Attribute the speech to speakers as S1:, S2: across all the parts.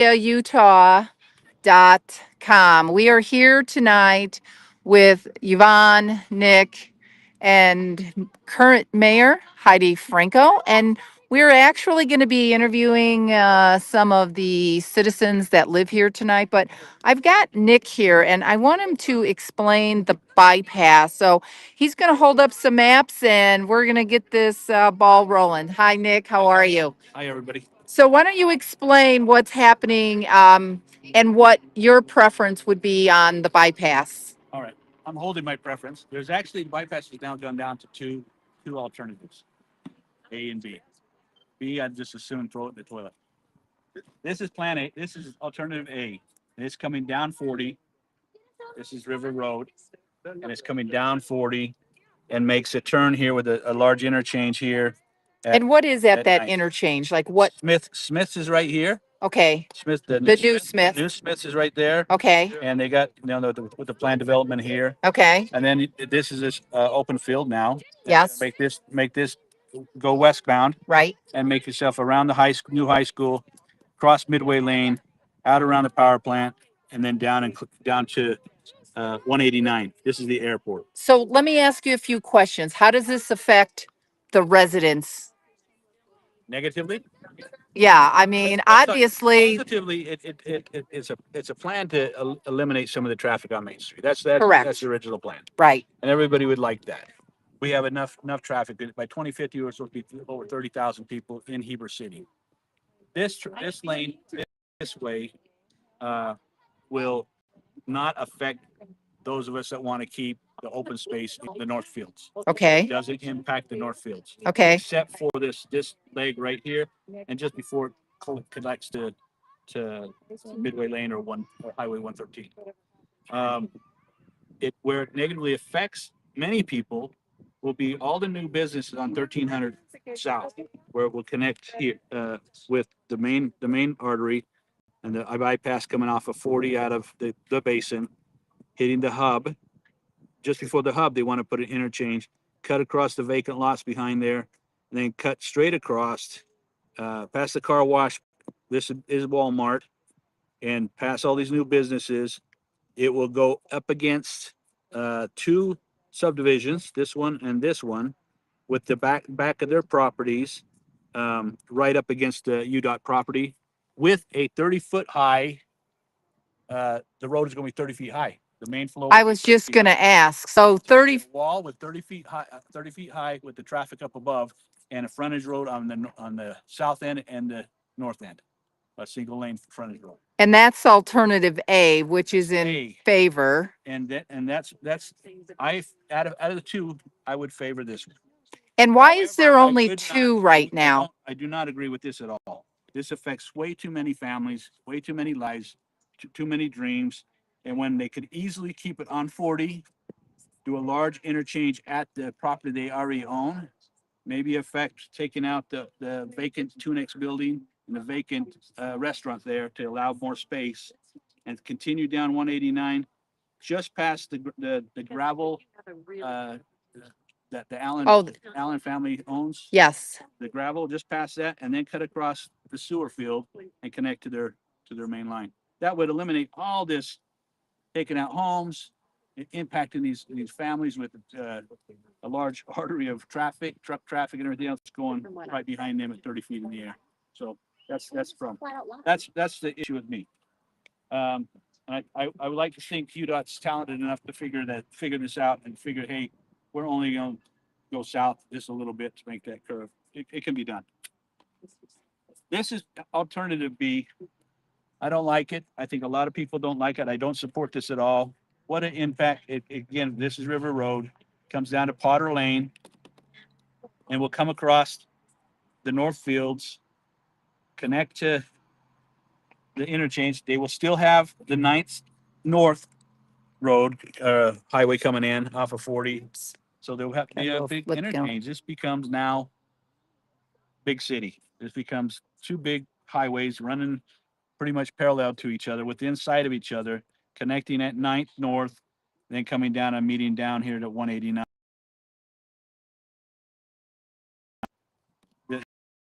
S1: Utah.com. We are here tonight with Yvonne, Nick, and current mayor Heidi Franco. And we're actually going to be interviewing some of the citizens that live here tonight. But I've got Nick here, and I want him to explain the bypass. So he's going to hold up some maps, and we're going to get this ball rolling. Hi, Nick. How are you?
S2: Hi, everybody.
S1: So why don't you explain what's happening and what your preference would be on the bypass?
S2: All right. I'm holding my preference. There's actually bypass is now gone down to two alternatives, A and B. B, I'd just as soon throw it in the toilet. This is plan A. This is alternative A. And it's coming down 40. This is River Road. And it's coming down 40 and makes a turn here with a large interchange here at,
S1: And what is at
S2: at
S1: that
S2: night.
S1: interchange? Like what?
S2: Smith's is right here.
S1: Okay.
S2: Smith,
S1: The new Smith.
S2: New Smith's is right there.
S1: Okay.
S2: And they got, with the plan development here.
S1: Okay.
S2: And then this is this open field now.
S1: Yes.
S2: Make this go westbound
S1: Right.
S2: and make yourself around the new high school, cross Midway Lane, out around the power plant, and then down to 189. This is the airport.
S1: So let me ask you a few questions. How does this affect the residents?
S2: Negatively,
S1: Yeah, I mean, obviously,
S2: positively, it's a plan to eliminate some of the traffic on Main Street. That's
S1: correct.
S2: the original plan,
S1: Right.
S2: and everybody would like that. We have enough traffic by 2050. We're supposed to be over 30,000 people in Heber City. This lane this way will not affect those of us that want to keep the open space in the North Fields.
S1: Okay.
S2: It doesn't impact the North Fields.
S1: Okay.
S2: Except for this leg right here, and just before it connects to Midway Lane or Highway 113. Where it negatively affects many people will be all the new businesses on 1300 South, where it will connect here with the main artery and the bypass coming off of 40 out of the basin, hitting the hub. Just before the hub, they want to put an interchange, cut across the vacant lots behind there, and then cut straight across, past the car wash. This is Walmart, and past all these new businesses. It will go up against two subdivisions, this one and this one, with the back of their properties, right up against the UDOT property, with a 30-foot high. The road is going to be 30 feet high. The main flow.
S1: I was just going to ask. So 30.
S2: Wall with 30 feet high, 30 feet high with the traffic up above, and a frontage road on the south end and the north end, a single lane frontage road.
S1: And that's alternative A, which is in favor.
S2: And that's I out of the two, I would favor this one.
S1: And why is there only two right now?
S2: I do not agree with this at all. This affects way too many families, way too many lives, too many dreams. And when they could easily keep it on 40, do a large interchange at the property they already own, maybe affect taking out the vacant Tunex building and the vacant restaurant there to allow more space, and continue down 189, just past the gravel that the Allen family owns.
S1: Yes.
S2: The gravel just past that, and then cut across the sewer field and connect to their main line. That would eliminate all this taking out homes, impacting these families with a large artery of traffic, truck traffic, and everything else going right behind them at 30 feet in the air. So that's the issue with me. And I would like to think UDOT's talented enough to figure this out and figure, hey, we're only going to go south just a little bit to make that curve. It can be done. This is alternative B. I don't like it. I think a lot of people don't like it. I don't support this at all. What an impact. Again, this is River Road, comes down to Potter Lane, and will come across the North Fields, connect to the interchange. They will still have the 9th North Road highway coming in off of 40. So there will have to be a big interchange. This becomes now big city. This becomes two big highways running pretty much parallel to each other, within sight of each other, connecting at 9th North, then coming down and meeting down here to 189.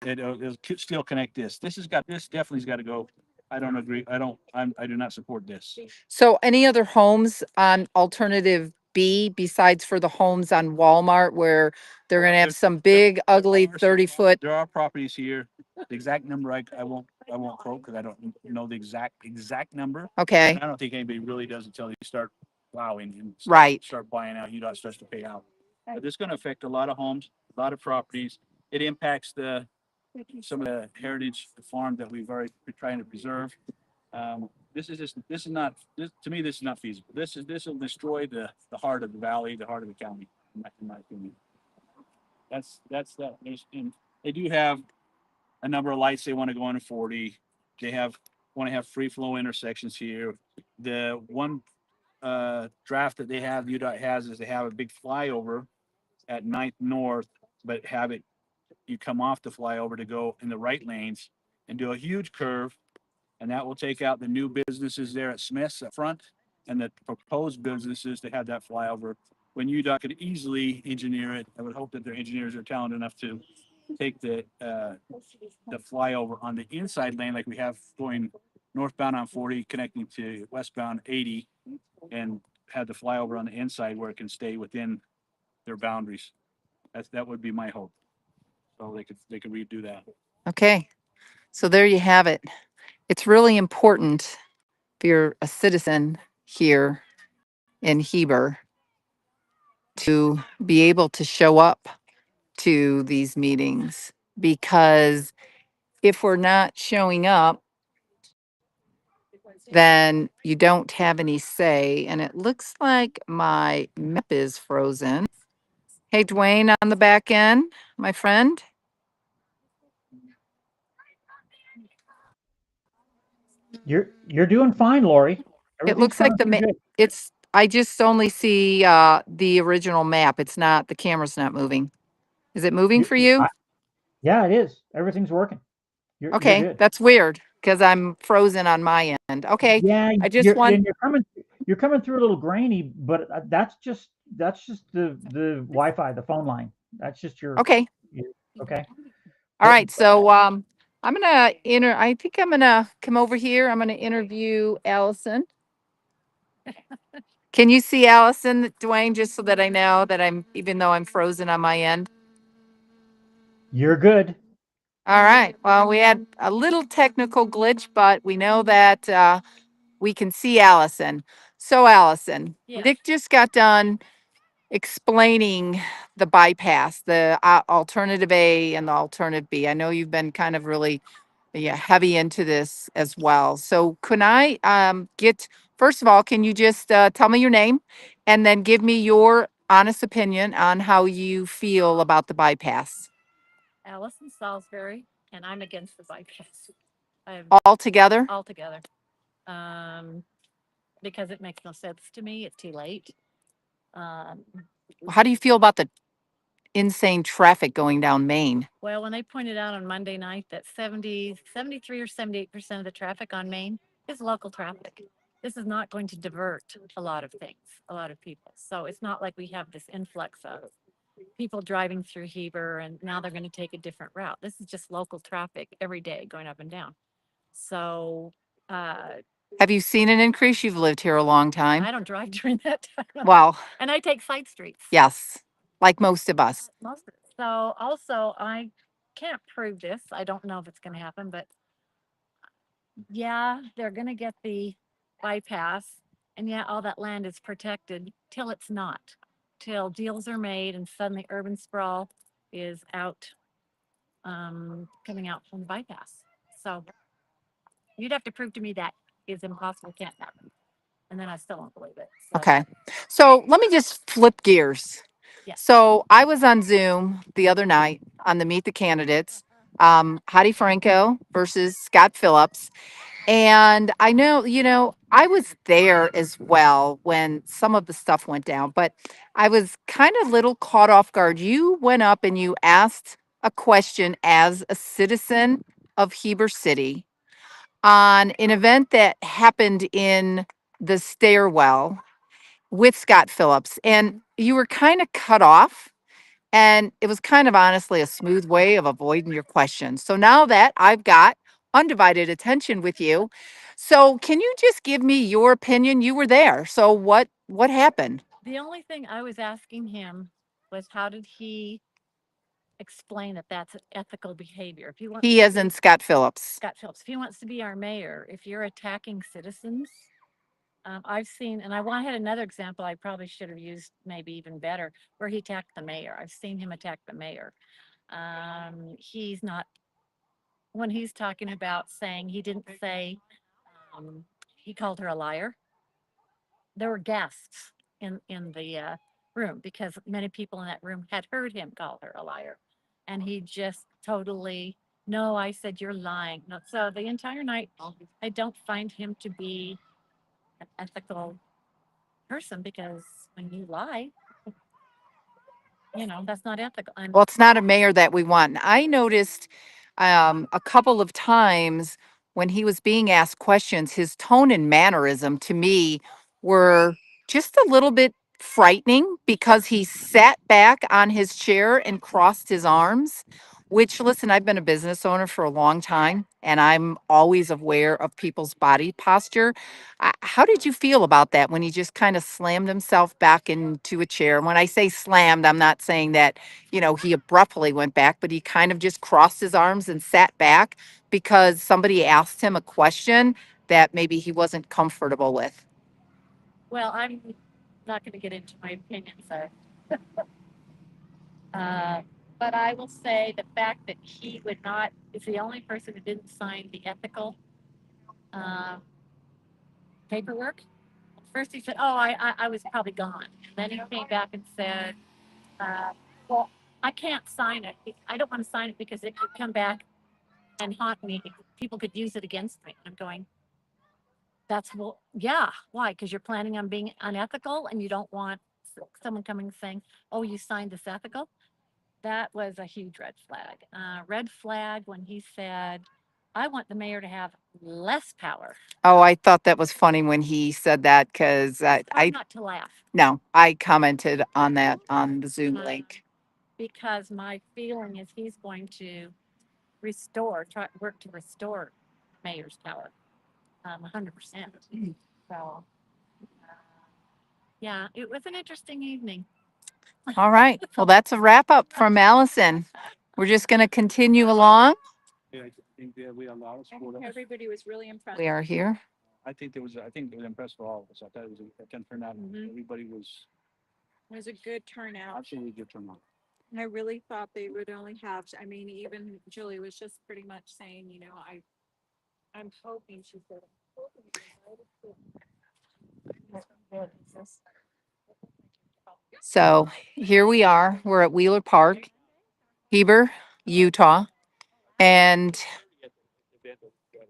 S2: It'll still connect this. This definitely's got to go. I don't agree. I do not support this.
S1: So any other homes on alternative B besides for the homes on Walmart where they're gonna have some big ugly 30-foot?
S2: There are properties here. The exact number I won't quote because I don't know the exact number.
S1: Okay,
S2: And I don't think anybody really does until you start plowing and
S1: right.
S2: start buying out. UDOT starts to pay out. But this is going to affect a lot of homes, a lot of properties. It impacts some of the heritage farm that we've already been trying to preserve. This is not to me. This is not feasible. This will destroy the heart of the valley, the heart of the county, in my opinion. That's that. And they do have a number of lights they want to go on 40. They want to have free flow intersections here. The one draft that they have, UDOT has, is they have a big flyover at Ninth North, but have it, you come off the flyover to go in the right lanes and do a huge curve, and that will take out the new businesses there at Smith's up front and the proposed businesses that have that flyover. When UDOT could easily engineer it, I would hope that their engineers are talented enough to take the flyover on the inside lane like we have going northbound on 40 connecting to westbound 80 and have the flyover on the inside where it can stay within their boundaries. That would be my hope. So they could redo that.
S1: Okay, so there you have it. It's really important if you're a citizen here in Heber to be able to show up to these meetings because if we're not showing up, then you don't have any say. And it looks like my map is frozen. Hey, Dwayne on the back end, my friend.
S3: You're doing fine, Lori.
S1: It
S3: Everything's
S1: looks like
S3: coming through good.
S1: I just only see the original map. It's not, the camera's not moving. Is it moving
S3: You,
S1: for you?
S3: I, yeah, it is. Everything's working. You're
S1: Okay,
S3: good.
S1: that's weird because I'm frozen on my end. Okay,
S3: Yeah,
S1: I just want,
S3: you're coming through a little grainy, but that's just the Wi-Fi, the phone line. That's just
S1: okay.
S3: your okay.
S1: All
S3: But
S1: right, so I think I'm gonna come over here. I'm gonna interview Allison. Can you see Allison, Dwayne, just so that I know that even though I'm frozen on my end?
S3: you're good.
S1: All right. Well, we had a little technical glitch, but we know that we can see Allison. So, Allison,
S4: Yeah.
S1: Nick just got done explaining the bypass, the alternative A and the alternative B. I know you've been kind of really, yeah, heavy into this as well. So, can I get, first of all, can you just tell me your name and then give me your honest opinion on how you feel about the bypass
S4: Allison Salisbury, and I'm against the bypass. I'm
S1: all together?
S4: altogether. Um, because it makes no sense to me. It's too late. Um,
S1: How do you feel about the insane traffic going down Main?
S4: well, when they pointed out on Monday night that 73 or 78% of the traffic on Main is local traffic. This is not going to divert a lot of things, a lot of people. So it's not like we have this influx of people driving through Heber and now they're going to take a different route. This is just local traffic every day going up and down. So uh,
S1: Have you seen an increase? You've lived here a long time.
S4: I don't drive during that time.
S1: Well,
S4: And I take side streets.
S1: yes, like most of us.
S4: Most of it. So also, I can't prove this. I don't know if it's going to happen, but yeah, they're going to get the bypass. And yeah, all that land is protected till it's not, till deals are made and suddenly urban sprawl is out, coming out from the bypass. So you'd have to prove to me that is impossible, can't happen. And then I still don't believe it. So,
S1: Okay. So let me just flip gears.
S4: Yeah.
S1: So I was on Zoom the other night on the Meet the Candidates, Heidi Franco versus Scott Phillips. And I know, I was there as well when some of the stuff went down, but I was kind of little caught off guard. You went up and you asked a question as a citizen of Heber City on an event that happened in the stairwell with Scott Phillips. And you were kind of cut off. And it was kind of honestly a smooth way of avoiding your questions. So now that I've got undivided attention with you. So can you just give me your opinion? You were there. So what happened?
S4: The only thing I was asking him was how did he explain that that's ethical behavior? If he wants
S1: He as in Scott Phillips.
S4: Scott Phillips, if he wants to be our mayor, if you're attacking citizens, I've seen, and I had another example I probably should have used maybe even better, where he attacked the mayor. I've seen him attack the mayor. He's not, when he's talking about saying, he didn't say, he called her a liar. There were guests in the room because many people in that room had heard him call her a liar. And he just totally, no, I said you're lying. No, so the entire night, I don't find him to be an ethical person because when you lie, that's not ethical. And
S1: Well, it's not a mayor that we want. I noticed a couple of times when he was being asked questions, his tone and mannerism to me were just a little bit frightening because he sat back on his chair and crossed his arms. Which, listen, I've been a business owner for a long time and I'm always aware of people's body posture. How did you feel about that when he just kind of slammed himself back into a chair? And when I say slammed, I'm not saying that, he abruptly went back, but he kind of just crossed his arms and sat back because somebody asked him a question that maybe he wasn't comfortable with.
S4: well, I'm not going to get into my opinions. But I will say the fact that he would not is the only person who didn't sign the ethical uh, paperwork. First, he said, "Oh, I was probably gone." And then he came back and said, "Well, I can't sign it. I don't want to sign it because it could come back and haunt me. People could use it against me." I'm going, well, yeah. Why? Because you're planning on being unethical and you don't want someone coming saying, "Oh, you signed this ethical." That was a huge red flag. Red flag when he said, "I want the mayor to have less power."
S1: Oh, I thought that was funny when he said that because I
S4: not to laugh
S1: no, I commented on that on the Zoom link.
S4: because my feeling is he's going to work to restore mayor's power, 100%. So, yeah, it was an interesting evening.
S1: All right. Well, that's a wrap up from Allison. We're just going to continue along.
S2: Yeah, I think that we allowed us
S5: I
S2: for
S5: think
S2: that.
S5: everybody was really impressed.
S1: We are here.
S2: I think it was impressed for all of us. I thought it was a 10 turnout.
S4: Mhm.
S2: Everybody was
S5: It was a good turnout.
S2: absolutely good turnout.
S5: And I really thought they would only have, I mean, even Julie was just pretty much saying, I'm hoping, she said.
S1: So here we are. We're at Wheeler Park, Heber, Utah. And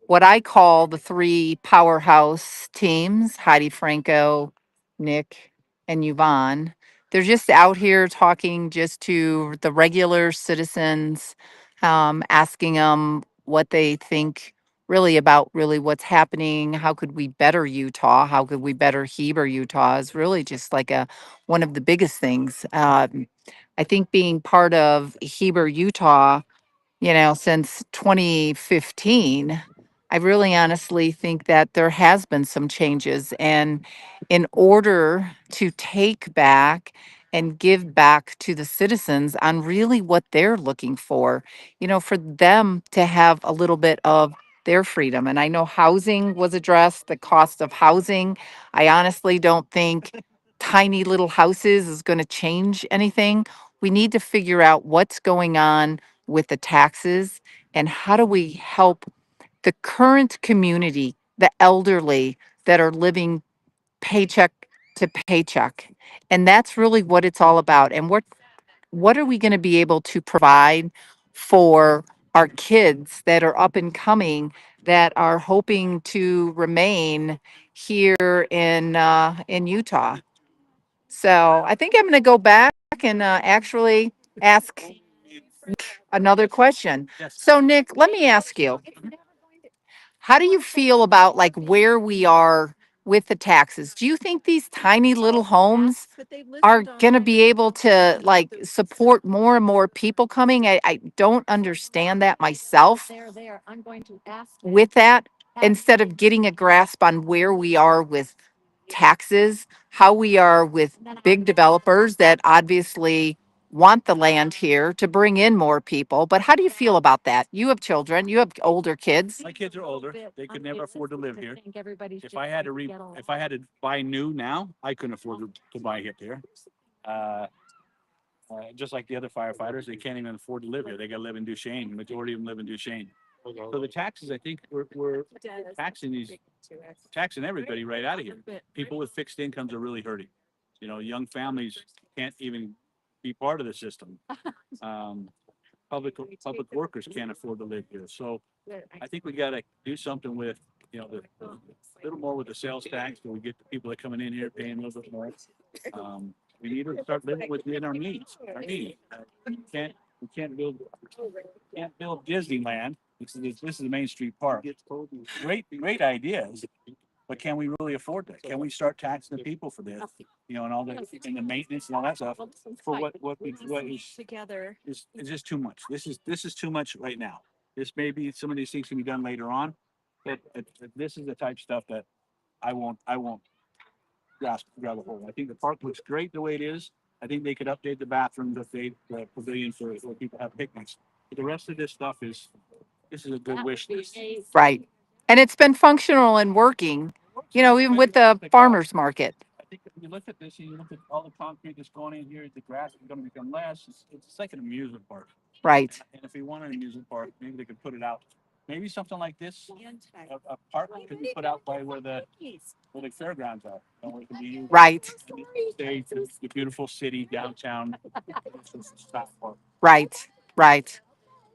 S1: what I call the three powerhouse teams, Heidi, Franco, Nick, and Yvonne. They're just out here talking just to the regular citizens, asking them what they think really about really what's happening. How could we better Utah? How could we better Heber, Utah is really just like one of the biggest things. I think being part of Heber, Utah, since 2015, I really honestly think that there has been some changes. And in order to take back and give back to the citizens on really what they're looking for them to have a little bit of their freedom. And I know housing was addressed, the cost of housing. I honestly don't think tiny little houses is going to change anything. We need to figure out what's going on with the taxes and how do we help the current community, the elderly that are living paycheck to paycheck. And that's really what it's all about. And what are we going to be able to provide for our kids that are up and coming that are hoping to remain here in Utah? So I think I'm going to go back and actually ask another question.
S2: Yes.
S1: So Nick, let me ask you, how do you feel about like where we are with the taxes, do you think these tiny little homes
S5: But they
S1: are
S5: listened
S1: going to
S5: on
S1: be able to like
S5: those-
S1: support more and more people coming? I don't understand that myself
S4: There, I'm going to ask.
S1: with that, instead of getting a grasp on where we are with taxes, how we are with big developers that obviously want the land here to bring in more people. But how do you feel about that? You have children, you have older kids.
S2: My kids are older. They could never afford to live here. If I had to buy new now, I couldn't afford to buy it here. Uh, just like the other firefighters, they can't even afford to live here. They gotta live in Duchesne. The majority of them live in Duchesne. So the taxes, I think we're taxing everybody right out of here. People with fixed incomes are really hurting. You know, young families can't even be part of the system. Um, public workers can't afford to live here. So I think we gotta do something with, you know, a little more with the sales tax, so we get the people that coming in here paying a little bit more. We need to start living within our needs, we can't build Disneyland. This is the Main Street Park. Great ideas, but can we really afford that? Can we start taxing the people for this? You know, and all the, and the maintenance and all that stuff for what
S5: together.
S2: is just too much. This is too much right now. This may be, some of these things can be done later on, but this is the type of stuff that I won't grab a hold. I think the park looks great the way it is. I think they could update the bathrooms, the pavilion for where people have picnics. But the rest of this stuff this is a good wish list.
S1: Right. And it's been functional and working, you know, even with the farmer's market.
S2: I think if you look at this, and you look at all the concrete that's going in here, the grass is gonna become less. It's like an amusement park.
S1: Right.
S2: And if we want an amusement park, maybe they could put it out. Maybe something like this, a park could be put out by where the fairgrounds are. And where it can be used.
S1: Right.
S2: Stay to the beautiful city downtown.
S1: Right. Right.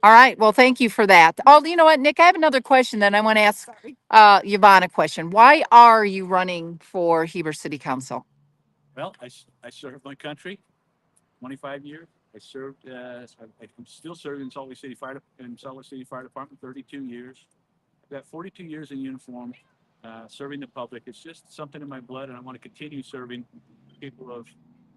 S1: All right. Well, thank you for that. Oh, you know what, Nick, I have another question that I want to ask Yvonne a question. Why are you running for Heber City Council?
S2: Well, I served my country 25 years. I served, I'm still serving in Salt Lake City Fire Department 32 years. I've got 42 years in uniform, serving the public. It's just something in my blood, and I want to continue serving people of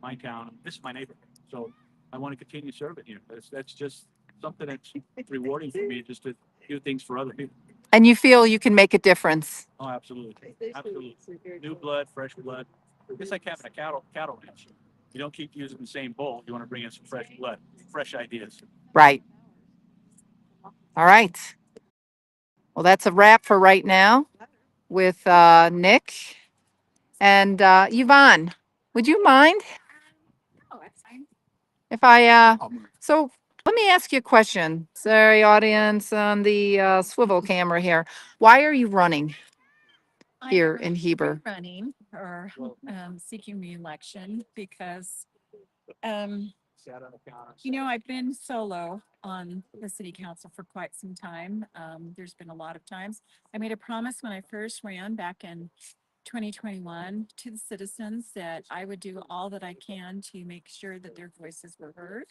S2: my town. This is my neighborhood, so I want to continue serving here. That's just something that's rewarding for me, just to do things for other people.
S1: And you feel you can make a difference?
S2: Oh, absolutely, absolutely. New blood, fresh blood. It's like having a cattle ranch. You don't keep using the same bull. You want to bring in some fresh blood, fresh ideas.
S1: Right. All right. Well, that's a wrap for right now with Nick and Yvonne. Would you mind
S5: Oh, that's fine.
S1: if I so let me ask you a question. Sorry, audience on the swivel camera here. Why are you running here in Heber?
S4: Running or seeking reelection because I've been solo on the city council for quite some time. There's been a lot of times. I made a promise when I first ran back in 2021 to the citizens that I would do all that I can to make sure that their voices were heard.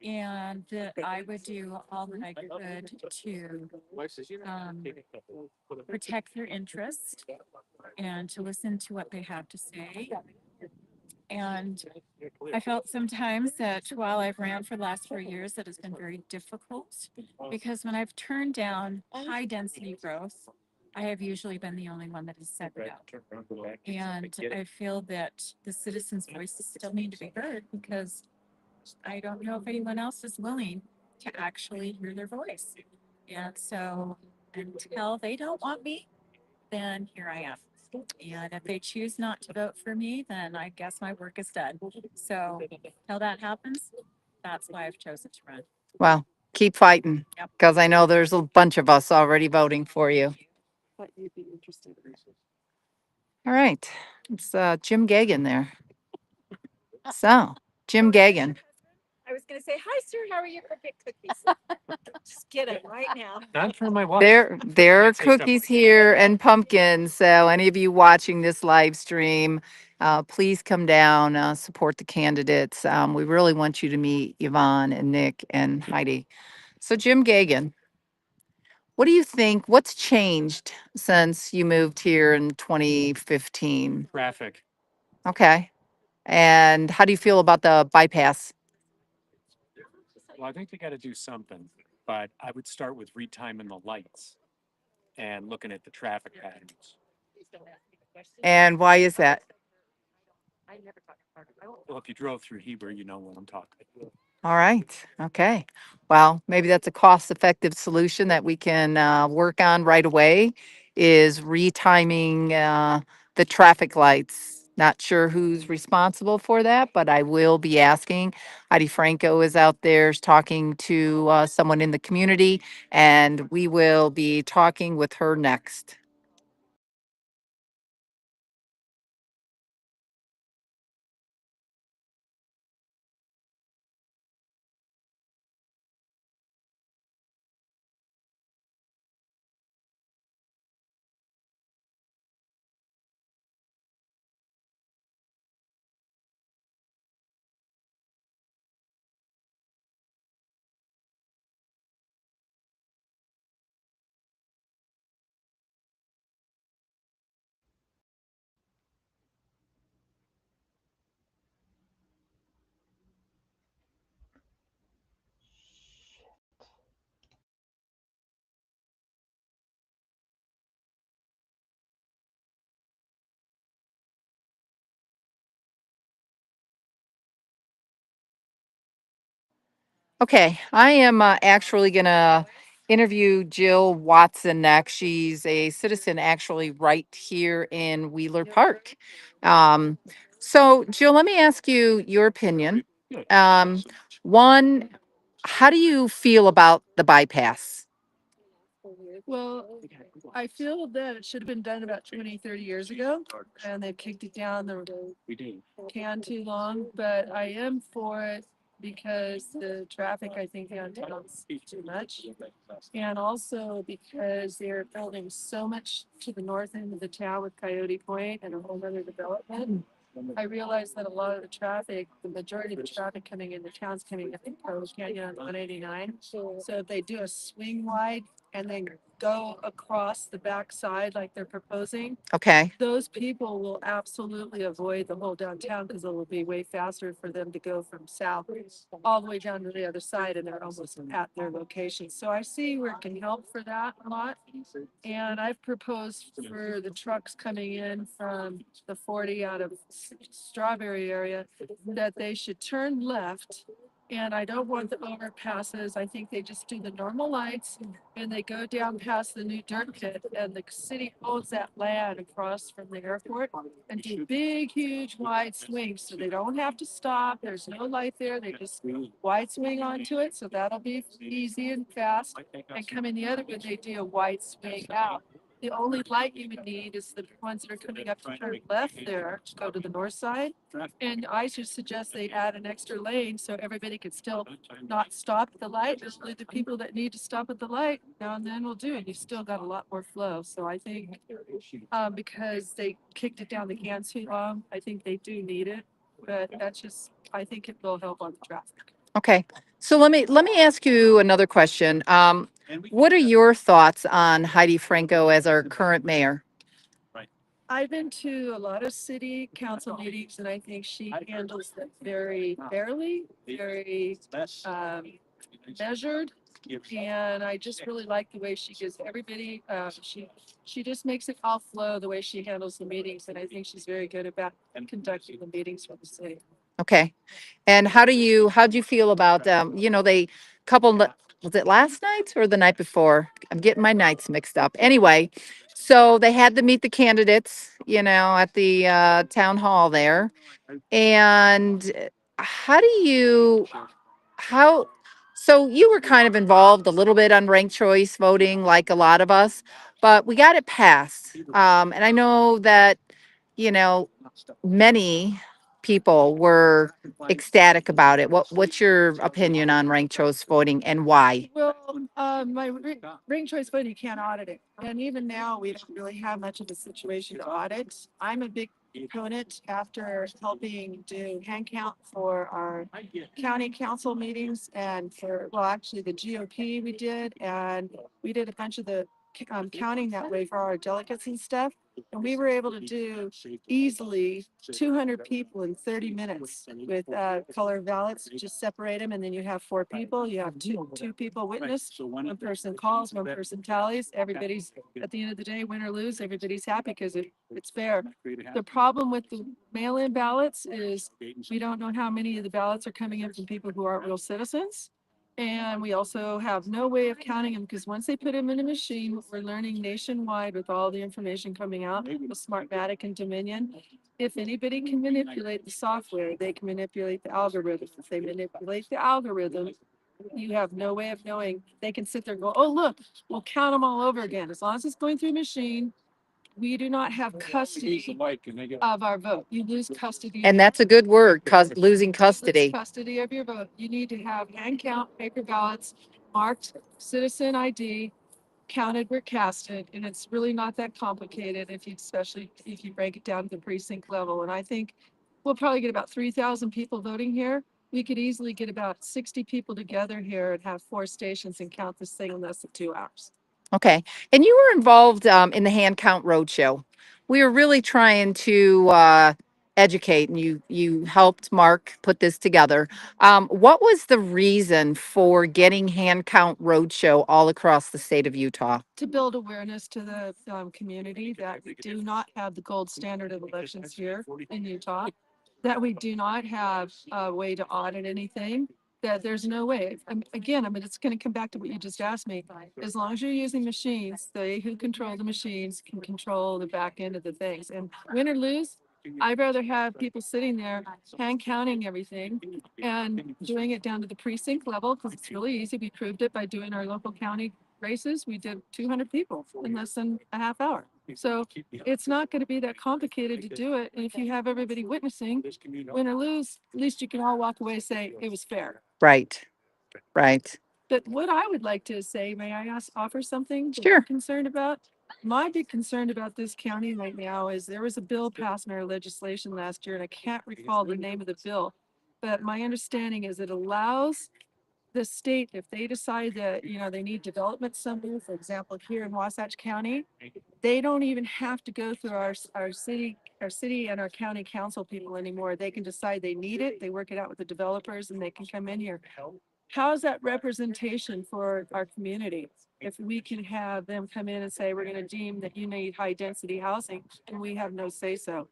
S4: And that I would do all that I could to protect their interests and to listen to what they have to say. And I felt sometimes that while I've ran for the last 4 years, that has been very difficult because when I've turned down high density growth, I have usually been the only one that has said no. And I feel that the citizens' voices still need to be heard because I don't know if anyone else is willing to actually hear their voice. And so until they don't want me, then here I am. And if they choose not to vote for me, then I guess my work is done. So until that happens, that's why I've chosen to run.
S1: Well, keep fighting
S4: Yep.
S1: because I know there's a bunch of us already voting for you.
S5: But you'd be interested.
S1: All right. It's Jim Gagan there. So, Jim Gagan.
S5: I was gonna say, hi, sir, how are you? Get cookies. Just get it right now.
S6: Not for my wife.
S1: There are
S6: Can't say stuff
S1: cookies
S6: like
S1: here and pumpkins. So any of you watching this live stream, please come down, support the candidates. We really want you to meet Yvonne and Nick and Heidi. So Jim Gagan, What do you think? What's changed since you moved here in 2015?
S6: Traffic.
S1: Okay. And how do you feel about the bypass?
S6: Well, I think they got to do something, but I would start with retiming the lights and looking at the traffic patterns.
S1: And why is that?
S6: Well, if you drove through Heber, you know what I'm talking about.
S1: All right. Okay. Well, maybe that's a cost-effective solution that we can work on right away is retiming the traffic lights. Not sure who's responsible for that, but I will be asking. Heidi Franco is out there talking to someone in the community, and we will be talking with her next. Okay, I am actually going to interview Jill Watson next. She's a citizen actually right here in Wheeler Park. Um, so, Jill, let me ask you your opinion. Um, one, how do you feel about the bypass?
S7: Well, I feel that it should have been done about 20, 30 years ago, and they've kicked it down the can too long, but I am for it because the traffic, I think, downtown is too much. And also because they're building so much to the north end of the town with Coyote Point and a whole other development. I realize that a lot of the traffic, the majority of the traffic coming into town's coming up in Coyote Canyon on 189. So if they do a swing wide and then go across the backside like they're proposing,
S1: Okay,
S7: those people will absolutely avoid the whole downtown because it will be way faster for them to go from south all the way down to the other side and they're almost at their location. So I see where it can help for that a lot. And I've proposed for the trucks coming in from the 40 out of Strawberry area that they should turn left. And I don't want the overpasses. I think they just do the normal lights and they go down past the new dirt pit and the city owns that land across from the airport and do big, huge wide swings. So they don't have to stop. There's no light there. They just wide swing onto it. So that'll be easy and fast. And coming the other way, they do a wide swing out. The only light you would need is the ones that are coming up to turn left there to go to the north side. And I should suggest they add an extra lane so everybody could still not stop at the light. Just leave the people that need to stop at the light now and then will do it. You've still got a lot more flow. So I think because they kicked it down the can too long, I think they do need it. But that's just, I think it will help on the traffic.
S1: okay. So let me ask you another question. What are your thoughts on Heidi Franco as our current mayor?
S7: I've been to a lot of city council meetings and I think she handles them very fairly, very measured. And I just really like the way she gives everybody, she just makes it all flow the way she handles the meetings. And I think she's very good about conducting the meetings for the city.
S1: Okay. And how'd you feel about, they was it last night or the night before? I'm getting my nights mixed up. Anyway, so they had to meet the candidates, at the town hall there. And how do you, how, so you were kind of involved a little bit on ranked choice voting, like a lot of us, but we got it passed. And I know that, you know, many people were ecstatic about it. What's your opinion on ranked choice voting and why?
S7: Well, my ranked choice voting, you can't audit it. And even now, we don't really have much of a situation to audit. I'm a big proponent after helping do hand count for our county council meetings and for, well, actually the GOP we did, and we did a bunch of the counting that way for our delegates and stuff. And we were able to do easily 200 people in 30 minutes with color ballots. Just separate them, and then you have 4 people. You have two people witness. One person calls, one person tallies. Everybody's, at the end of the day, win or lose, everybody's happy because it's fair. The problem with the mail-in ballots is we don't know how many of the ballots are coming in from people who aren't real citizens. And we also have no way of counting them because once they put them in a machine, we're learning nationwide with all the information coming out, the Smartmatic and Dominion. If anybody can manipulate the software, they can manipulate the algorithm. If they manipulate the algorithm, you have no way of knowing. They can sit there and go, oh, look, we'll count them all over again. As long as it's going through a machine, we do not have custody of our vote. You lose custody.
S1: And that's a good word, losing
S7: Lose
S1: custody.
S7: custody of your vote. You need to have hand count, paper ballots, marked citizen ID, counted where casted, and it's really not that complicated if you, especially if you break it down to the precinct level. And I think we'll probably get about 3,000 people voting here. We could easily get about 60 people together here and have 4 stations and count this thing in less than 2 hours.
S1: Okay. And you were involved in the hand count roadshow. We were really trying to educate, and you helped Mark put this together. What was the reason for getting hand count roadshow all across the state of Utah?
S7: To build awareness to the community that we do not have the gold standard of elections here in Utah, that we do not have a way to audit anything, that there's no way. Again, I mean, it's going to come back to what you just asked me. As long as you're using machines, they who control the machines can control the back end of the things. And win or lose, I'd rather have people sitting there hand counting everything and doing it down to the precinct level because it's really easy. We proved it by doing our local county races. We did 200 people in less than a half hour. So it's not going to be that complicated to do it. And if you have everybody witnessing, win or lose, at least you can all walk away and say it was fair.
S1: Right. Right.
S7: But what I would like to say, may I offer something that
S1: Sure.
S7: I'm concerned about? My big concern about this county right now is there was a bill passed in our legislation last year, and I can't recall the name of the bill. But my understanding is it allows the state, if they decide that, you know, they need development somewhere, for example, here in Wasatch County, they don't even have to go through our city and our county council people anymore. They can decide they need it. They work it out with the developers and they can come in here. How is that representation for our community? If we can have them come in and say, we're going to deem that you need high density housing and we have no say so.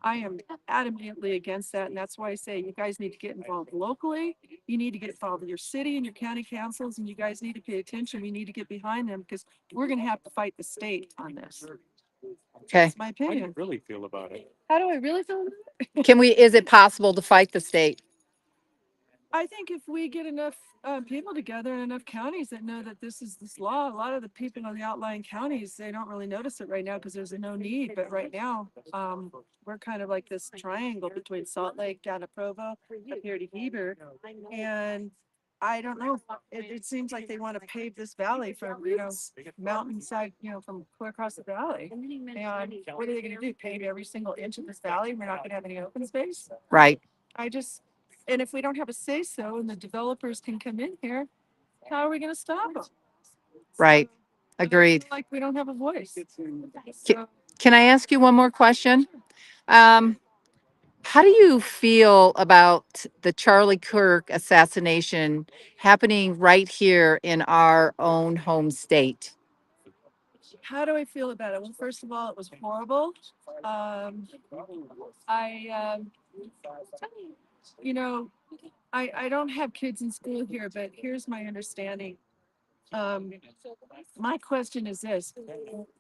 S7: I am adamantly against that. And that's why I say you guys need to get involved locally. You need to get involved with your city and your county councils, and you guys need to pay attention. We need to get behind them because we're going to have to fight the state on this.
S1: Okay.
S7: That's my
S6: How do you
S7: opinion.
S6: really feel about it?
S7: How do I really feel?
S1: Is it possible to fight the state?
S7: I think if we get enough people together in enough counties that know that this is this law, a lot of the people in the outlying counties, they don't really notice it right now because there's no need. But right now, we're kind of like this triangle between Salt Lake down to Provo, up here to Heber. And I don't know, it seems like they want to pave this valley from, you know, mountainside, you know, from clear across the valley. And what are they going to do? Pave every single inch of this valley? We're not going to have any open space?
S1: Right.
S7: And if we don't have a say so and the developers can come in here, how are we going to stop them?
S1: Right.
S7: So, and I
S1: Agreed.
S7: feel like we don't have a voice.
S1: Ki-
S7: So,
S1: Can I ask you one more question? How do you feel about the Charlie Kirk assassination happening right here in our own home state?
S7: how do I feel about it? Well, first of all, it was horrible. Um, I, you know, I don't have kids in school here, but here's my understanding. My question is this: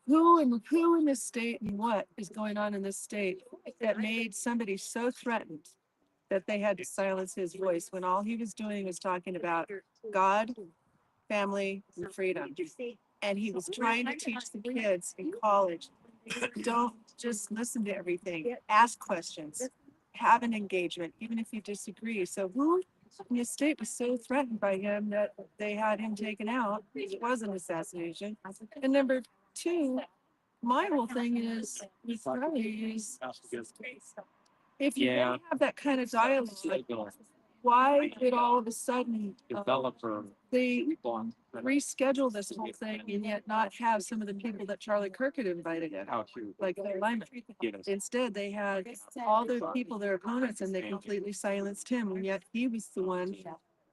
S7: who in this state and what is going on in this state that made somebody so threatened that they had to silence his voice when all he was doing was talking about God, family, and freedom? And he was trying to teach the kids in college, don't just listen to everything, ask questions, have an engagement, even if you disagree. So who in the state was so threatened by him that they had him taken out? It was an assassination. And number two, my whole thing is with Charlie is if you're gonna have that kind of dialogue, why did all of a sudden they reschedule this whole thing and yet not have some of the people that Charlie Kirk had invited in, like the alignment? Instead, they had all the people, their opponents, and they completely silenced him, and yet he was the one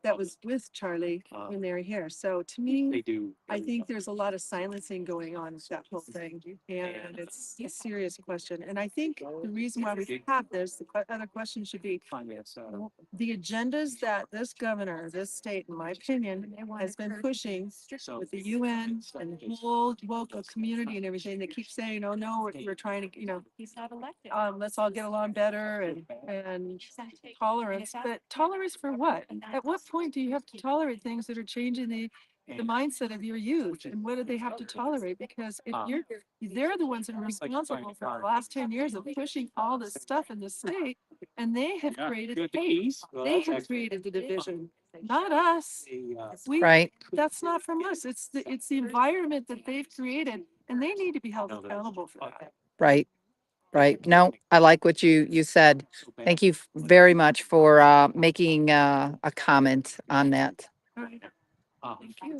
S7: that was with Charlie when they were here. So to me, I think there's a lot of silencing going on with that whole thing, and it's a serious question. And I think the reason why we have this, the other question should be the agendas that this governor, this state, in my opinion, has been pushing with the UN and the whole local community and everything. They keep saying, "Oh no, we're trying to,
S4: He's not elected.
S7: let's all get along better and tolerance." But tolerance for what? At what point do you have to tolerate things that are changing the mindset of your youth? And what do they have to tolerate? Because if they're the ones that are responsible for the last 10 years of pushing all this stuff in the state, and they have created hate. They have created the division, not us.
S1: Right.
S7: That's not from us. It's the environment that they've created, and they need to be held accountable for that.
S1: Right. Right. No, I like what you said. Thank you very much for making a comment on that.
S7: All right. Thank you.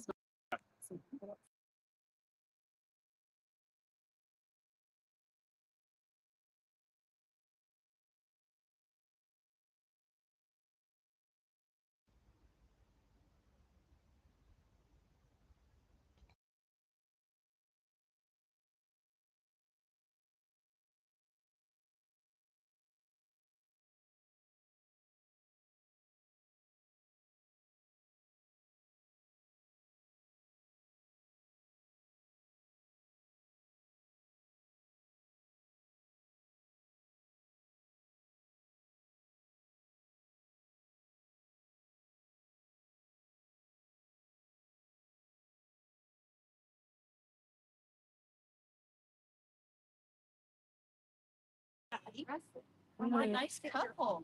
S4: What a nice couple.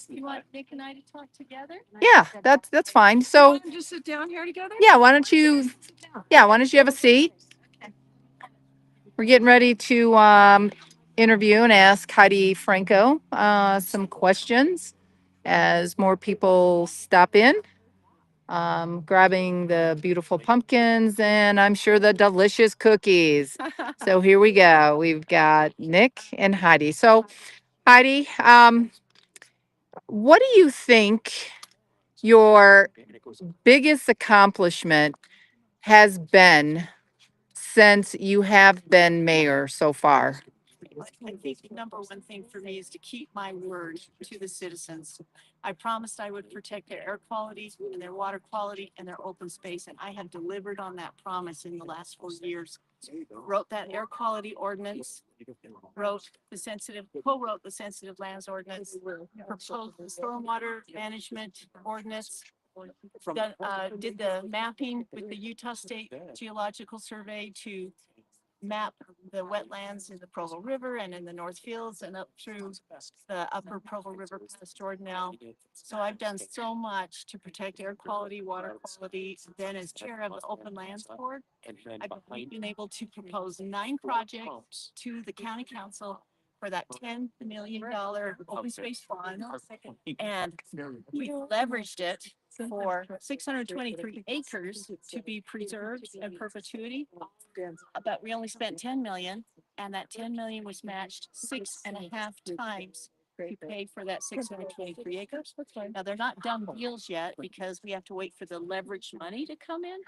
S4: You want Nick and I to talk together?
S1: Yeah, that's fine.
S7: You
S1: So
S7: want them to just sit down here together?
S1: yeah, why don't you have a seat? We're getting ready to interview and ask Heidi Franco some questions as more people stop in. Grabbing the beautiful pumpkins and I'm sure the delicious cookies. So here we go. We've got Nick and Heidi. So Heidi, what do you think your biggest accomplishment has been since you have been mayor so far?
S8: I think the number one thing for me is to keep my word to the citizens. I promised I would protect their air quality and their water quality and their open space, and I have delivered on that promise in the last 4 years. Wrote that air quality ordinance, co-wrote the sensitive lands ordinance, proposed the stormwater management ordinance, did the mapping with the Utah State Geological Survey to map the wetlands in the Provo River and in the North Fields and up through the upper Provo River past Jordan now. So I've done so much to protect air quality, water quality. Then as chair of the Open Lands Board, I've been able to propose 9 projects to the county council for that $10 million open space fund. And we leveraged it for 623 acres to be preserved in perpetuity. But we only spent 10 million, and that 10 million was matched 6.5 times to pay for that 623 acres. Now, they're not done deals yet because we have to wait for the leveraged money to come in.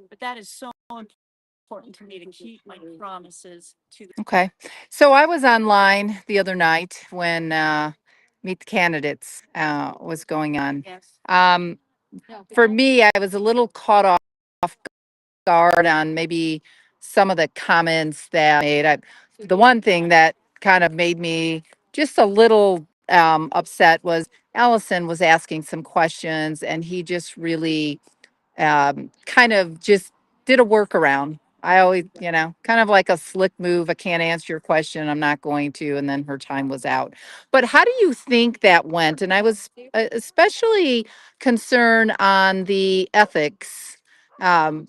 S8: But that is so important to me to keep my promises to the.
S1: Okay. So I was online the other night when Meet the Candidates was going on.
S8: Yes.
S1: For me, I was a little caught off guard on maybe some of the comments that made. The one thing that kind of made me just a little upset was Allison was asking some questions and he just really kind of just did a workaround I always, kind of like a slick move. I can't answer your question. I'm not going to. And then her time was out. But how do you think that went? And I was especially concerned on the ethics, um,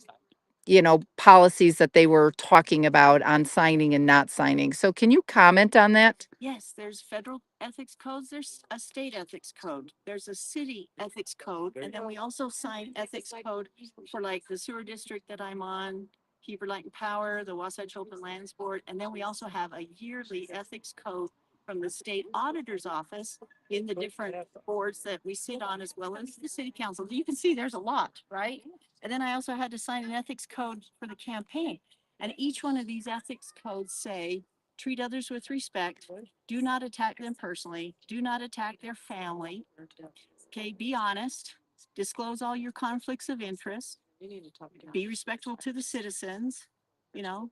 S1: policies that they were talking about on signing and not signing. So can you comment on that?
S8: Yes, there's federal ethics codes, there's a state ethics code, there's a city ethics code, and then we also sign ethics code for like the sewer district that I'm on, Heber Light and Power, the Wasatch Open Lands Board, and then we also have a yearly ethics code from the state auditor's office in the different boards that we sit on, as well as the city council. You can see there's a lot, right? And then I also had to sign an ethics code for the campaign. And each one of these ethics codes say, treat others with respect, do not attack them personally, do not attack their family. Okay, be honest, disclose all your conflicts of interest, be respectful to the citizens, you know,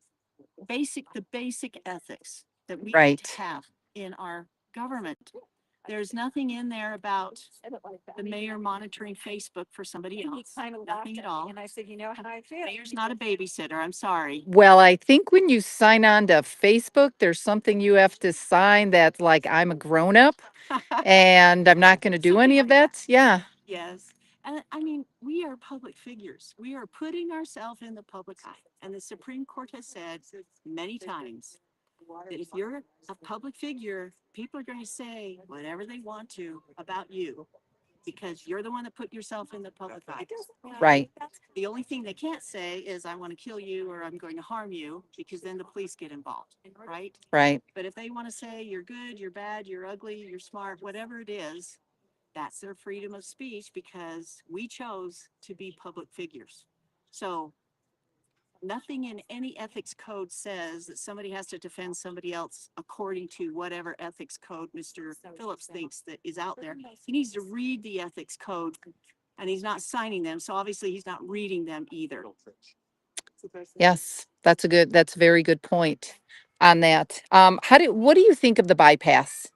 S8: the basic ethics that we need
S1: Right.
S8: to have in our government. There's nothing in there about the mayor monitoring Facebook for somebody
S5: He
S8: else.
S5: kind of laughed
S8: Nothing
S5: at
S8: at
S5: me,
S8: all.
S5: and I said, you know how I feel.
S8: Mayor's not a babysitter. I'm sorry.
S1: Well, I think when you sign on to Facebook, there's something you have to sign that's like, I'm a grown up and I'm not going to do
S8: Something
S1: any of
S8: like that.
S1: that. Yeah.
S8: Yes. And I mean, we are public figures. We are putting ourselves in the public eye. And the Supreme Court has said many times that if you're a public figure, people are going to say whatever they want to about you because you're the one that put yourself in the public eye.
S1: Right.
S8: The only thing they can't say is, I want to kill you or I'm going to harm you, because then the police get involved, right?
S1: Right.
S8: But if they want to say you're good, you're bad, you're ugly, you're smart, whatever it is, that's their freedom of speech because we chose to be public figures. So nothing in any ethics code says that somebody has to defend somebody else according to whatever ethics code Mr. Phillips thinks that is out there. He needs to read the ethics code and he's not signing them. So obviously he's not reading them either.
S1: Yes. That's a very good point on that. What do you think of the bypass?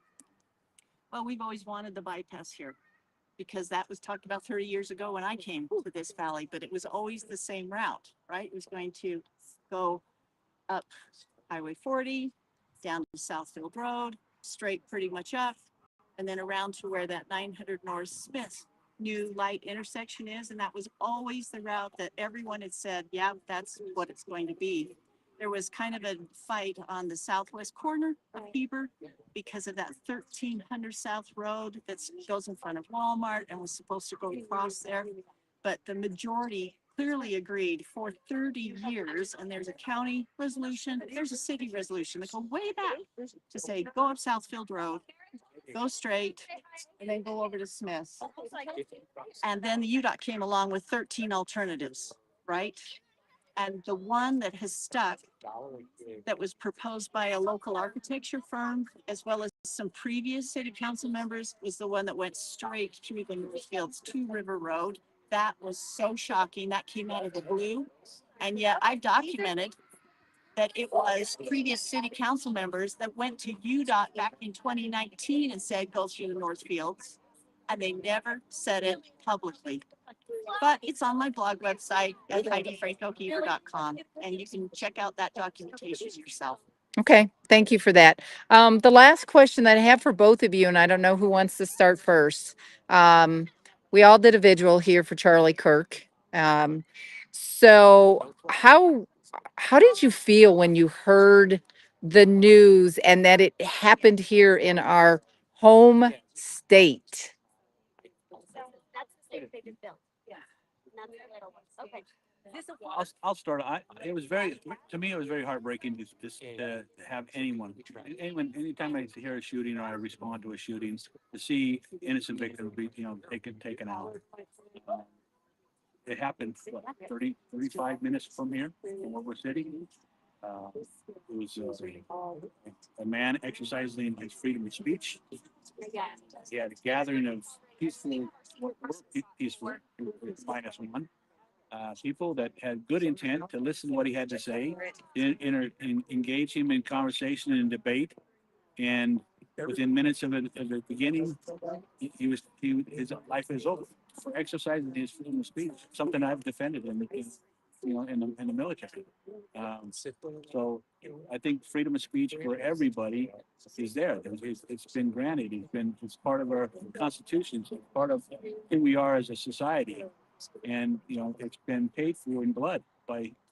S8: Well, we've always wanted the bypass here because that was talked about 30 years ago when I came to this valley, but it was always the same route, right? It was going to go up Highway 40, down to Southfield Road, straight pretty much up, and then around to where that 900 North Smith new light intersection is. And that was always the route that everyone had said, yeah, that's what it's going to be. There was kind of a fight on the southwest corner of Heber because of that 1300 South Road that goes in front of Walmart and was supposed to go across there. But the majority clearly agreed for 30 years, and there's a county resolution, there's a city resolution that go way back to say, go up Southfield Road, go straight, and then go over to Smith. And then the UDOT came along with 13 alternatives, right? And the one that has stuck, that was proposed by a local architecture firm, as well as some previous city council members, was the one that went straight through the Northfields to River Road. That was so shocking. That came out of the blue. And yet I documented that it was previous city council members that went to UDOT back in 2019 and said, go through the Northfields. And they never said it publicly. But it's on my blog website at HeidiFrancoHeber.com, and you can check out that documentation yourself.
S1: Okay. Thank you for that. The last question that I have for both of you, and I don't know who wants to start first. We all did a vigil here for Charlie Kirk. So how did you feel when you heard the news and that it happened here in our home state?
S2: I'll start. It was to me, it was very heartbreaking to have anytime I hear a shooting or I respond to a shooting, to see innocent victims be, taken out. It happened, what, 35 minutes from here, from where we're sitting. It was a man exercising his freedom of speech. He had a gathering of peaceful, minus one, people that had good intent to listen to what he had to say, engage him in conversation and debate. And within minutes of the beginning, his life is over for exercising his freedom of speech, something I've defended. And in the military. So I think freedom of speech for everybody is there. It's been granted. It's part of our constitution. It's part of who we are as a society. And, it's been paid for in blood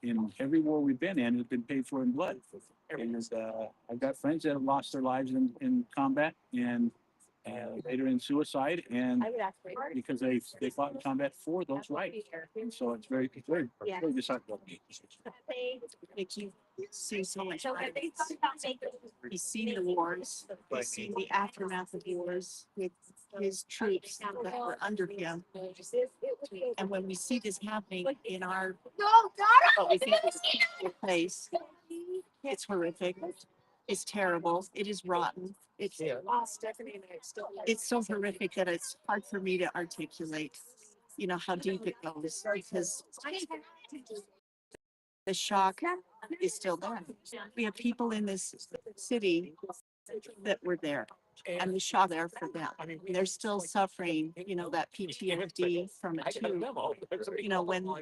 S2: in every war we've been in, it's been paid for in blood. And, I've got friends that have lost their lives in combat and, later in suicide and because they fought in combat for those rights. And so it's very disheartening.
S8: Makes you see so much violence. He's seen the wars, he's seen the aftermath of wars with his troops that were under him. And when we see this happening in what we think is a peaceful place, it's horrific. It's terrible. It is rotten. It's so horrific that it's hard for me to articulate, how deep it goes because the shock is still there. We have people in this city that were there and the shock there for them. They're still suffering, that PTSD from it too.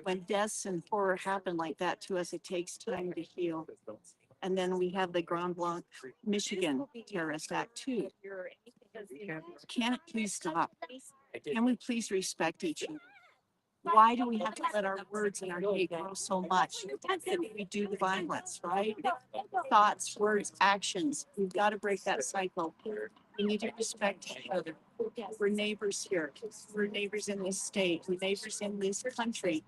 S8: When deaths and horror happen like that to us, it takes time to heal. And then we have the Grand Blanc, Michigan terrorist act too. Can it please stop? Can we please respect each other? Why do we have to let our words and our hate grow so much that we do the violence, right? Thoughts, words, actions. We've got to break that cycle. We need to respect each other. We're neighbors here. We're neighbors in this state. We're neighbors in this country.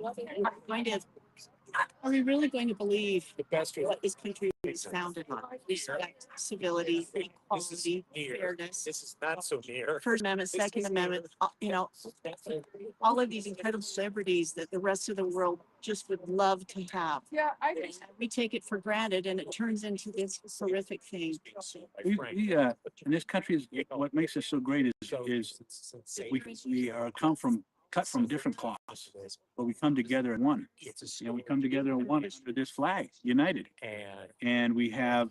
S8: Are we really going to believe what this country is founded on? Respect, civility, equality, fairness.
S6: This is not so near.
S8: First Amendment, Second Amendment, all of these incredible liberties that the rest of the world just would love to have. We take it for granted and it turns into this horrific thing.
S2: In this country, what makes us so great is we are cut from different cloths, but we come together in one. We come together in one under this flag, united, and we have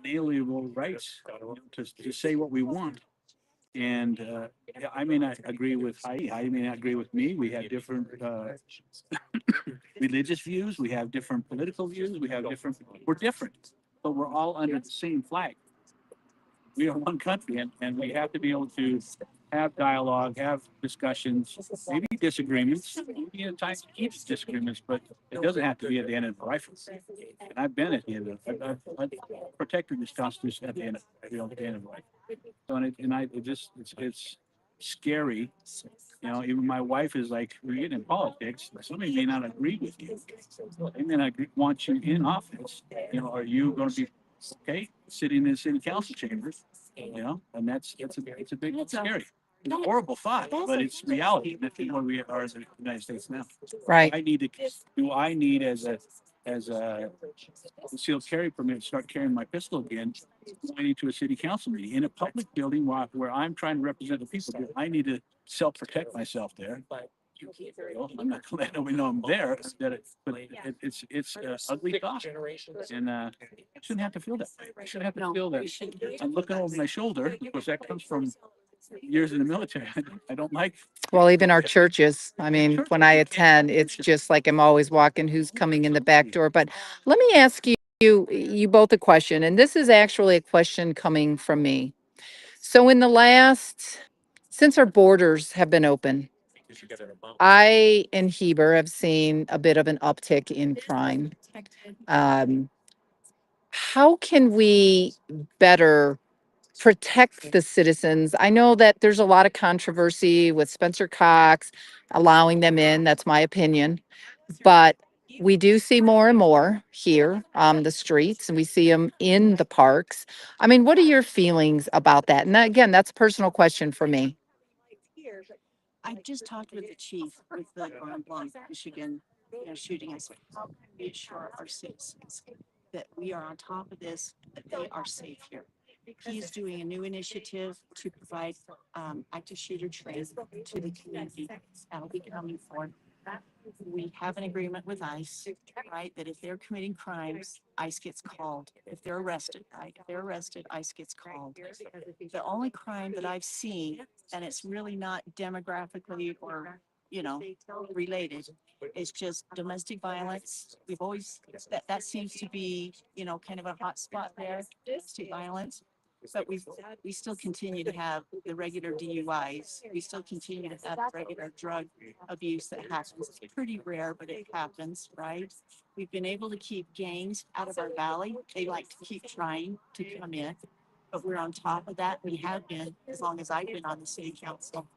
S2: inalienable rights to say what we want. And I may not agree with Heidi. Heidi may not agree with me. We have different religious views. We have different political views. We're different, but we're all under the same flag. We are one country, and we have to be able to have dialogue, have discussions, maybe disagreements, maybe at times keeps disagreements, but it doesn't have to be at the end of the rifle. And I've been at the end of I've protected this Constitution at the end of the rifle. So, it's scary. Even my wife is like, we're getting in politics. Somebody may not agree with you. They may not want you in office. Are you going to be okay sitting in city council chambers? And it's a big, it's scary. It's a horrible thought, but it's reality. That's where we are in the United States now.
S1: Right.
S2: Do I need as a concealed carry permit to start carrying my pistol again? I need to a city council meeting in a public building where I'm trying to represent the people. I need to self-protect myself there. I'm not gonna let nobody know I'm there. It's ugly thought, and I shouldn't have to feel that way. I shouldn't have to feel that. I'm looking over my shoulder because that comes from years in the military. I don't like.
S1: Well, even our churches, I mean, when I attend, it's just like I'm always walking who's coming in the back door. But let me ask you both a question, and this is actually a question coming from me. So since our borders have been open, I and Heber have seen a bit of an uptick in crime. Um, how can we better protect the citizens? I know that there's a lot of controversy with Spencer Cox allowing them in. That's my opinion. But we do see more and more here on the streets, and we see them in the parks. I mean, what are your feelings about that? And again, that's a personal question for me.
S8: I just talked with the chief with the Grand Blanc, Michigan, shooting. I said, how can we assure our citizens that we are on top of this, that they are safe here? He's doing a new initiative to provide active shooter training to the community. That'll be coming forward. We have an agreement with ICE, right? That if they're committing crimes, ICE gets called. If they're arrested, right? If they're arrested, ICE gets called. The only crime that I've seen, and it's really not demographically or related. It's just domestic violence. We've always, that seems to be, kind of a hot spot there, domestic violence. But we still continue to have the regular DUIs. We still continue to have regular drug abuse that happens. It's pretty rare, but it happens, right? We've been able to keep gangs out of our valley. They like to keep trying to come in, but we're on top of that. We have been as long as I've been on the city council.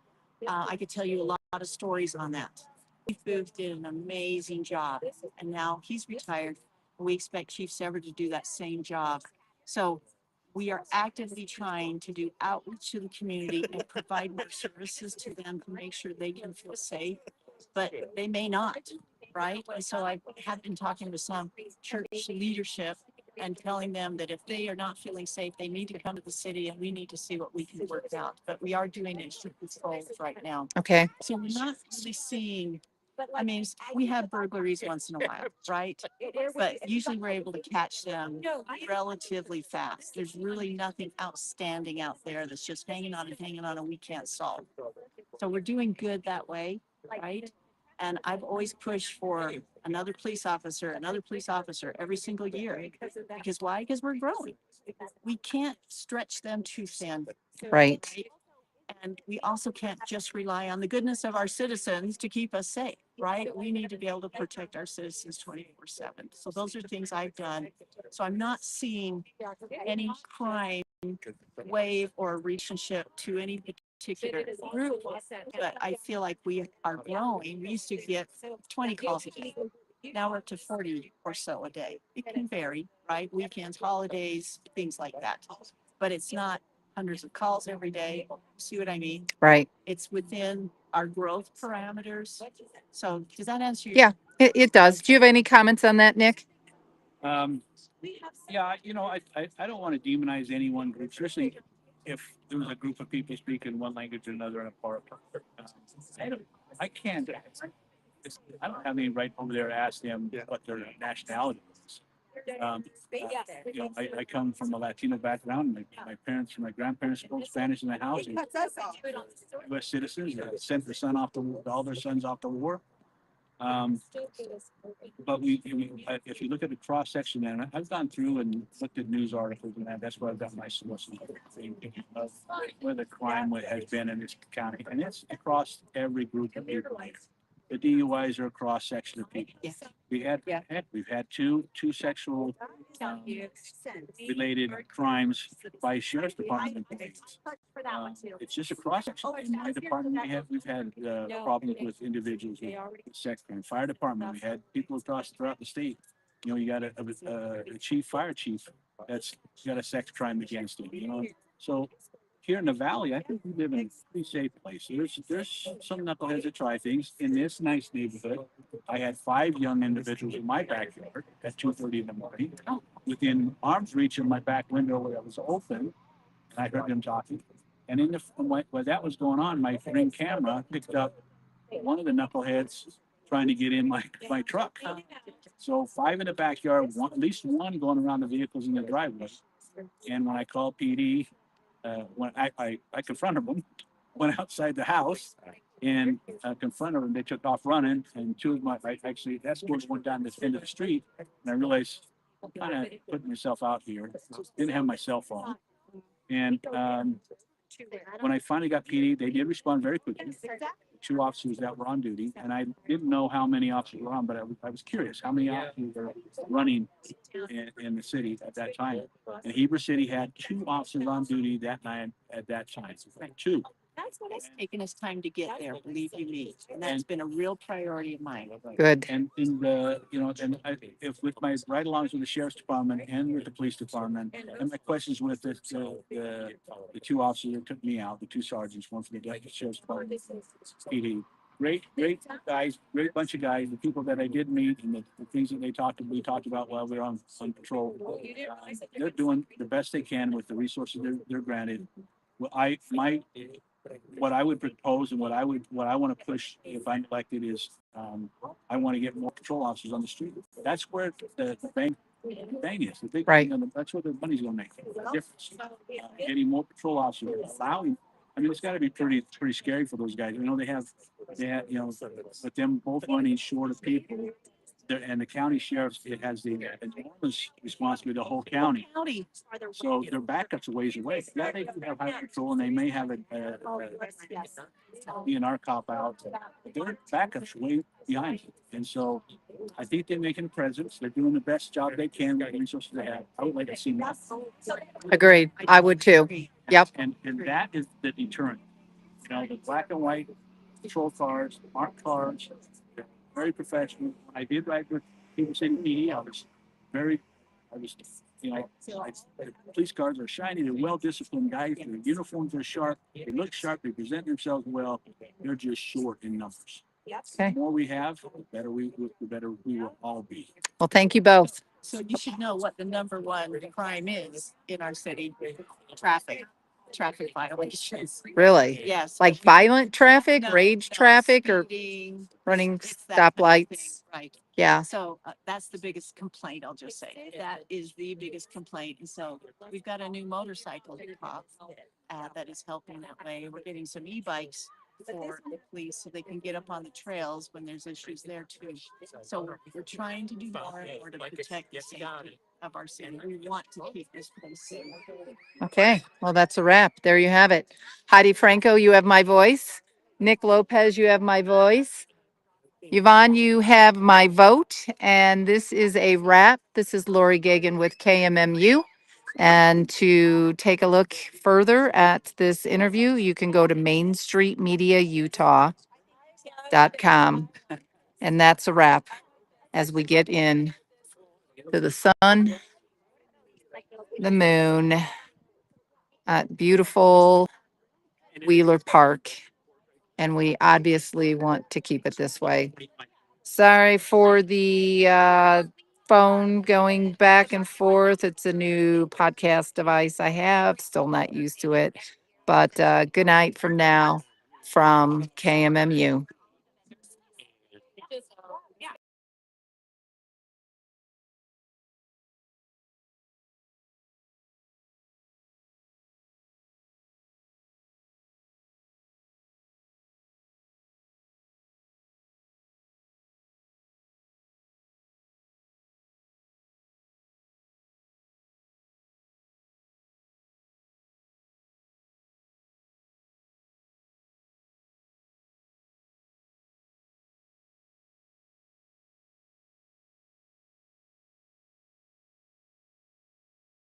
S8: I could tell you a lot of stories on that. Chief Booth did an amazing job, and now he's retired. We expect Chief Sever to do that same job. So we are actively trying to do outreach to the community and provide more services to them to make sure they can feel safe, but they may not, right? And so I have been talking to some church leadership and telling them that if they are not feeling safe, they need to come to the city and we need to see what we can work out. But we are doing extra patrols right now.
S1: Okay.
S8: So we're not really seeing, I mean, we have burglaries once in a while, right? But usually we're able to catch them relatively fast. There's really nothing outstanding out there that's just hanging on and we can't solve. So we're doing good that way, right? And I've always pushed for another police officer every single year. Because why? Because we're growing. We can't stretch them too thin.
S1: Right.
S8: And we also can't just rely on the goodness of our citizens to keep us safe, right? We need to be able to protect our citizens 24/7. So those are things I've done. So I'm not seeing any crime wave or relationship to any particular group, but I feel like we are growing. We used to get 20 calls a day. Now we're up to 40 or so a day. It can vary, right? Weekends, holidays, things like that. But it's not hundreds of calls every day. See what I mean?
S1: Right.
S8: It's within our growth parameters. So does that answer your?
S1: Yeah, it does. Do you have any comments on that, Nick?
S2: Yeah, I don't want to demonize any one group, especially if there was a group of people speaking one language or another in a park. I can't, I don't have any right over there to ask them what their nationality is. I come from a Latino background. My parents and my grandparents spoke Spanish in the house. And U.S. citizens sent all their sons off to war. But if you look at the cross section, and I've gone through and looked at news articles and that's where I've got my sources of where the crime has been in this county, and it's across every group of people. The DUIs are a cross section of people. We've had two sexual related crimes by sheriff's department employees. It's just a cross section. In my department, we've had problems with individuals with sex crime. Fire department, we had people throughout the state. You got a fire chief that's got a sex crime against him. So here in the valley, I think we live in a pretty safe place. There's some knuckleheads that try things. In this nice neighborhood, I had 5 young individuals in my backyard at 2:30 in the morning, within arm's reach of my back window where it was open, and I heard them talking. And while that was going on, my Ring camera picked up one of the knuckleheads trying to get in my truck. So 5 in the backyard, at least one going around the vehicles in the driveway. And when I called PD, when I confronted them, went outside the house and confronted them. They took off running, and 2 of my actually escorts went down this end of the street, and I realized I'm kind of putting myself out here. Didn't have my cell phone, and when I finally got PD, they did respond very quickly. 2 officers that were on duty, and I didn't know how many officers were on, but I was curious how many officers were running in the city at that time. And Heber City had 2 officers on duty that night at that time. 2.
S8: It's taken us time to get there, believe you me. And that's been a real priority of mine.
S1: Good.
S2: And if with my ride-alongs with the sheriff's department and with the police department, and my questions with the 2 officers that took me out, the 2 sergeants, one from the sheriff's department, PD. Great guys, great bunch of guys. The people that I did meet and the things that we talked about while we were on patrol. They're doing the best they can with the resources they're granted. What I would propose and what I want to push if I'm elected is I want to get more patrol officers on the street. That's where the bang is.
S1: Right.
S2: That's where the money's going to make a difference. Getting more patrol officers, allowing I mean, it's got to be pretty scary for those guys. You know, they have, you know, with them both running short of people, and the county sheriff's, it has the enormous responsibility, the whole county.
S8: County.
S2: So their backup's a ways away. Yeah, they do have high patrol and they may have a DNR cop out, but their backup's way behind. And so I think they're making a presence. They're doing the best job they can with the resources they have. I would like to see more.
S1: Agreed. I would too. Yep.
S2: And that is the deterrent. You know, the black and white patrol cars, marked cars, they're very professional. When I did ride with Heber City PD, I was, you know, the police cars are shiny, they're well-disciplined guys, their uniforms are sharp, they look sharp, they present themselves well, they're just short in numbers.
S1: Okay.
S2: The more we have, the better we will all be.
S1: Well, thank you both.
S8: So you should know what the number one crime is in our city, traffic violations.
S1: Really?
S8: Yes.
S1: Like violent traffic,
S8: No,
S1: rage
S8: no,
S1: traffic, or
S8: speeding,
S1: running
S8: it's that kind of thing,
S1: stoplights?
S8: Right.
S1: Yeah.
S8: So that's the biggest complaint, I'll just say. That is the biggest complaint. And so we've got a new motorcycle cop that is helping that way. We're getting some e-bikes for the police so they can get up on the trails when there's issues there too. So we're trying to do more in order to protect the safety of our city. We want to keep this place safe.
S1: Okay. Well, that's a wrap. There you have it. Heidi Franco, you have my voice. Nick Lopez, you have my voice. Yvonne, you have my vote. And this is a wrap. This is Lori Gagan with KMMU. And to take a look further at this interview, you can go to mainstreetmediautah.com. And that's a wrap as we get in to the sun, the moon, beautiful Wheeler Park. And we obviously want to keep it this way. Sorry for the phone going back and forth. It's a new podcast device I have, still not used to it. But good night from now from KMMU.